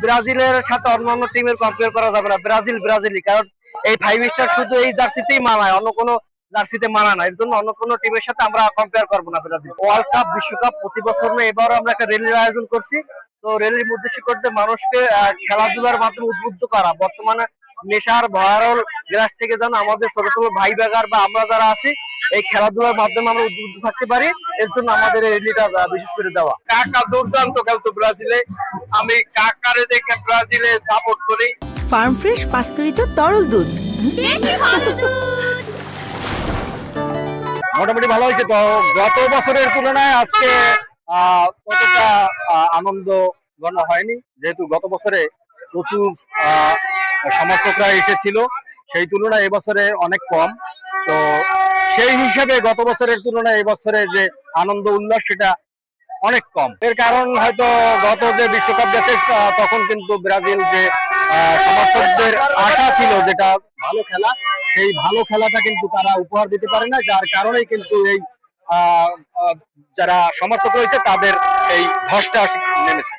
ব্রাজিলের সাথে অন্যান্য টিমের কম্পেয়ার করা যাবে না। ব্রাজিল ব্রাজিলই, কারণ এই 5 স্টার শুধু এই জার্সিতেই মানায়, অন্য কোনো জার্সিতে মানায় না। এর জন্য অন্য কোনো টিমের সাথে আমরা কম্পেয়ার করবো না। ব্রাজিল ওয়ার্ল্ড কাপ বিশ্বকাপ প্রতি বছর না, এবারও আমরা একটা র্যালির আয়োজন করছি। তো র্যালির উদ্দেশ্য করছে মানুষকে খেলাধুলার মাধ্যমে উদ্বুদ্ধ করা। বর্তমানে নেশার ভয়ারল গ্রাস থেকে যেন আমাদের ছোট ছোট ভাই বেগার বা আমরা যারা আছি এই খেলাধুলার মাধ্যমে আমরা উদ্বুদ্ধ থাকতে পারি। এর জন্য আমাদের এই র্যালিটা বিশেষ করে দেওয়া। কাকা দুর্দান্ত খেলতো ব্রাজিলে, আমি কাকারে দেখে ব্রাজিলে সাপোর্ট করি। ফার্ম ফ্রেশ পাস্তুরিত তরল দুধ, বেশি ভালো দুধ। মোটামুটি ভালো হয়েছে। তো গত বছরের তুলনায় আজকে কতটা আনন্দ ঘন হয়নি, যেহেতু গত বছরে প্রচুর সমর্থকরা এসেছিল, সেই তুলনায় এবছরে অনেক কম। তো সেই হিসাবে গত বছরের তুলনায় এবছরে যে আনন্দ উল্লাস সেটা অনেক কম। এর কারণ হয়তো গত যে বিশ্বকাপ গেছে তখন কিন্তু ব্রাজিল যে সমর্থকদের আশা ছিল যেটা ভালো খেলা, সেই ভালো খেলাটা কিন্তু তারা উপহার দিতে পারে না, যার কারণেই কিন্তু এই যারা সমর্থক রয়েছে তাদের এই ধসটা নেমেছে।